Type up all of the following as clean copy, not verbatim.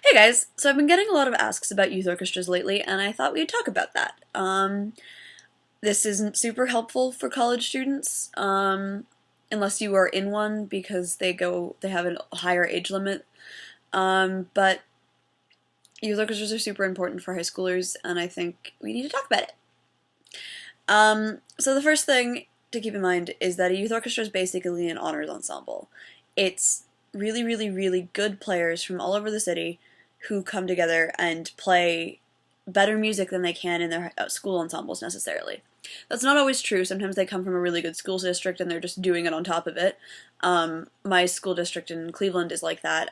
Hey guys, so I've been getting a lot of asks about youth orchestras lately, and I thought we'd talk about that. This isn't super helpful for college students, unless you are in one because they have a higher age limit. But youth orchestras are super important for high schoolers, and I think we need to talk about it. So the first thing to keep in mind is that a youth orchestra is basically an honors ensemble. It's really, really, really good players from all over the city who come together and play better music than they can in their school ensembles necessarily. That's not always true. Sometimes they come from a really good school district and they're just doing it on top of it. My school district in Cleveland is like that,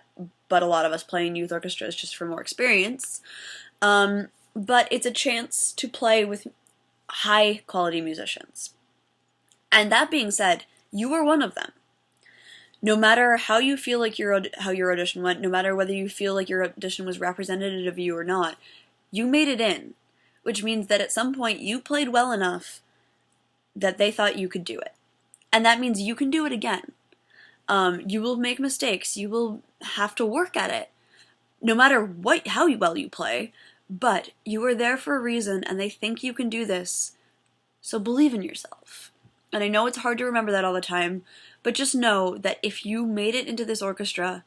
but a lot of us play in youth orchestras just for more experience. But it's a chance to play with high quality musicians. And that being said, you are one of them. No matter how you feel like how your audition went, no matter whether you feel like your audition was representative of you or not, you made it in, which means that at some point you played well enough that they thought you could do it. And that means you can do it again. You will make mistakes. You will have to work at it, no matter how well you play, but you are there for a reason and they think you can do this, so believe in yourself. And I know it's hard to remember that all the time, but just know that if you made it into this orchestra,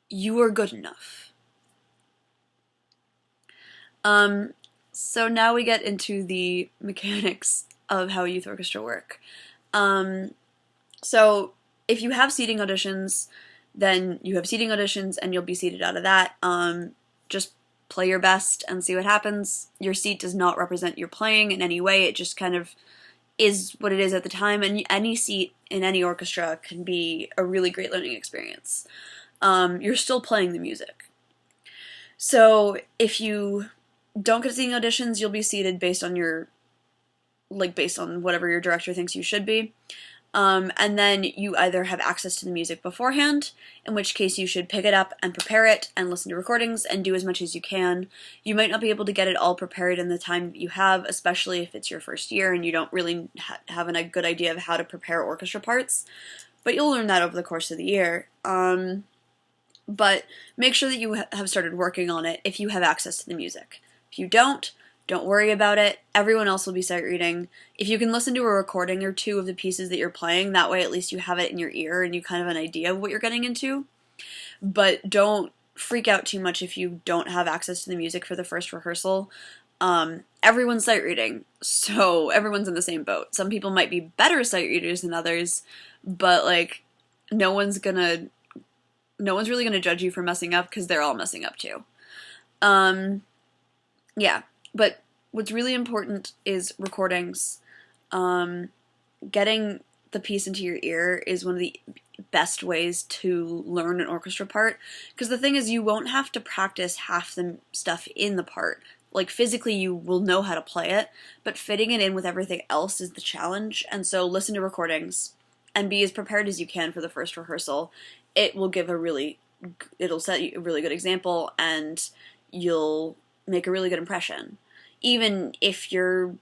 you are good enough. So now we get into the mechanics of how a youth orchestra work. So if you have seating auditions, then you have seating auditions and you'll be seated out of that. Just play your best and see what happens. Your seat does not represent your playing in any way. It just kind of is what it is at the time, and any seat in any orchestra can be a really great learning experience. You're still playing the music. So if you don't get seating auditions, you'll be seated based on based on whatever your director thinks you should be. And then you either have access to the music beforehand, in which case you should pick it up and prepare it and listen to recordings and do as much as you can. You might not be able to get it all prepared in the time that you have, especially if it's your first year and you don't really have a good idea of how to prepare orchestra parts, but you'll learn that over the course of the year. But make sure that you have started working on it if you have access to the music. If you don't worry about it. Everyone else will be sight reading. If you can listen to a recording or two of the pieces that you're playing, that way at least you have it in your ear and you kind of have an idea of what you're getting into. But don't freak out too much if you don't have access to the music for the first rehearsal. Everyone's sight reading, so everyone's in the same boat. Some people might be better sight readers than others, but no one's really gonna judge you for messing up because they're all messing up too. Yeah. But what's really important is recordings. Getting the piece into your ear is one of the best ways to learn an orchestra part, because the thing is, you won't have to practice half the stuff in the part. Physically you will know how to play it, but fitting it in with everything else is the challenge. And so listen to recordings and be as prepared as you can for the first rehearsal. It'll set you a really good example, and you'll make a really good impression. Even if you're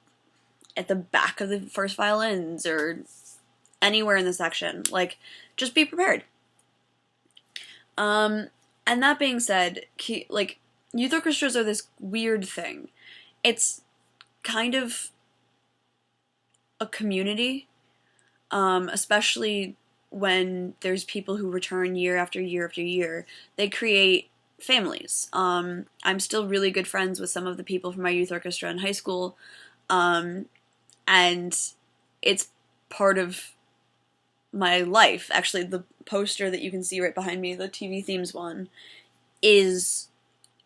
at the back of the first violins or anywhere in the section, just be prepared. And that being said, youth orchestras are this weird thing. It's kind of a community, especially when there's people who return year after year after year. They create families. I'm still really good friends with some of the people from my youth orchestra in high school, and it's part of my life. Actually, the poster that you can see right behind me, the TV themes one, is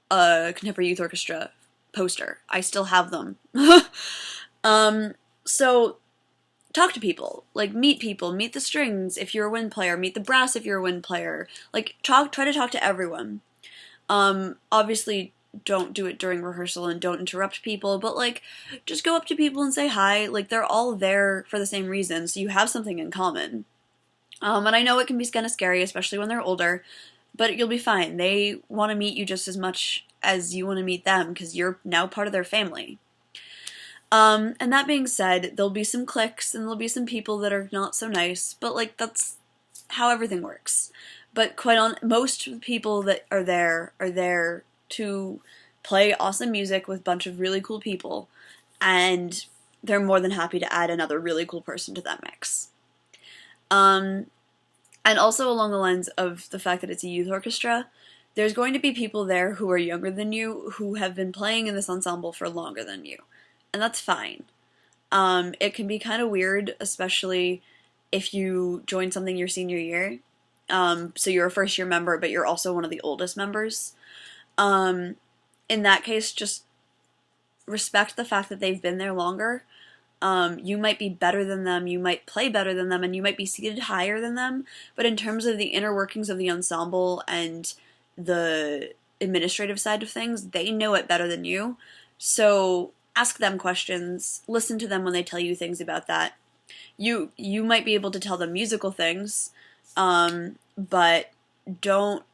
a contemporary youth orchestra poster. I still have them. So talk to people, meet people, meet the strings if you're a wind player, meet the brass if you're a wind player, try to talk to everyone. Obviously don't do it during rehearsal and don't interrupt people, but just go up to people and say hi. They're all there for the same reason, so you have something in common. And I know it can be kind of scary, especially when they're older, but you'll be fine. They want to meet you just as much as you want to meet them, because you're now part of their family. And that being said, there'll be some cliques and there'll be some people that are not so nice, but that's how everything works. But most people that are there to play awesome music with a bunch of really cool people, and they're more than happy to add another really cool person to that mix. And also along the lines of the fact that it's a youth orchestra, there's going to be people there who are younger than you who have been playing in this ensemble for longer than you. And that's fine. It can be kind of weird, especially if you join something your senior year. So you're a first year member, but you're also one of the oldest members. In that case, just respect the fact that they've been there longer. You might be better than them, you might play better than them, and you might be seated higher than them, but in terms of the inner workings of the ensemble and the administrative side of things, they know it better than you. So ask them questions, listen to them when they tell you things about that. You might be able to tell them musical things, but don't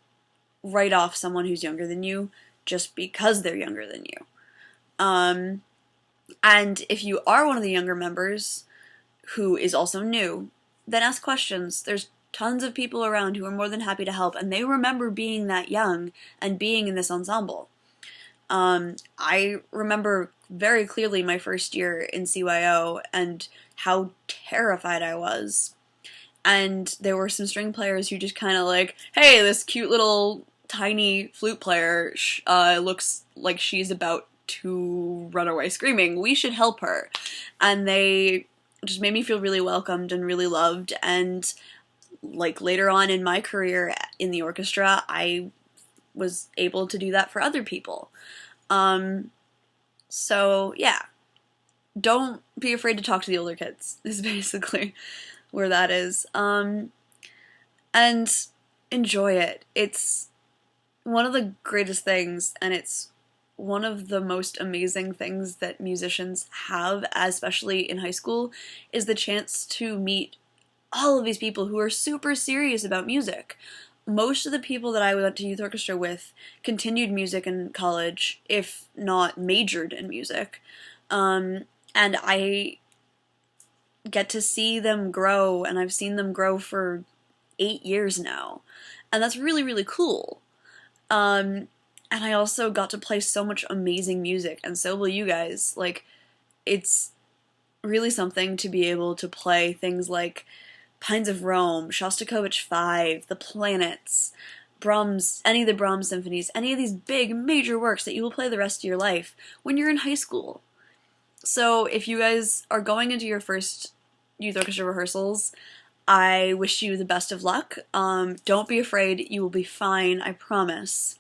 write off someone who's younger than you just because they're younger than you. And if you are one of the younger members who is also new, then ask questions. There's tons of people around who are more than happy to help, and they remember being that young and being in this ensemble. I remember very clearly my first year in CYO and how terrified I was. And there were some string players who just kind of like, hey, this cute little tiny flute player looks like she's about to run away screaming. We should help her. And they just made me feel really welcomed and really loved. And like later on in my career in the orchestra, I was able to do that for other people. So yeah, don't be afraid to talk to the older kids is basically where that is. And enjoy it. It's one of the greatest things, and it's one of the most amazing things that musicians have, especially in high school, is the chance to meet all of these people who are super serious about music. Most of the people that I went to youth orchestra with continued music in college, if not majored in music. And I get to see them grow, and I've seen them grow for 8 years now. And that's really, really cool. And I also got to play so much amazing music, and so will you guys. Like, it's really something to be able to play things like Pines of Rome, Shostakovich 5, The Planets, Brahms, any of the Brahms symphonies, any of these big, major works that you will play the rest of your life when you're in high school. So if you guys are going into your first youth orchestra rehearsals, I wish you the best of luck. Don't be afraid, you will be fine, I promise.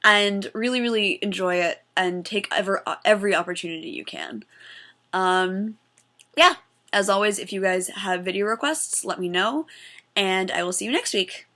And really, really enjoy it, and take every opportunity you can. Yeah, as always, if you guys have video requests, let me know, and I will see you next week.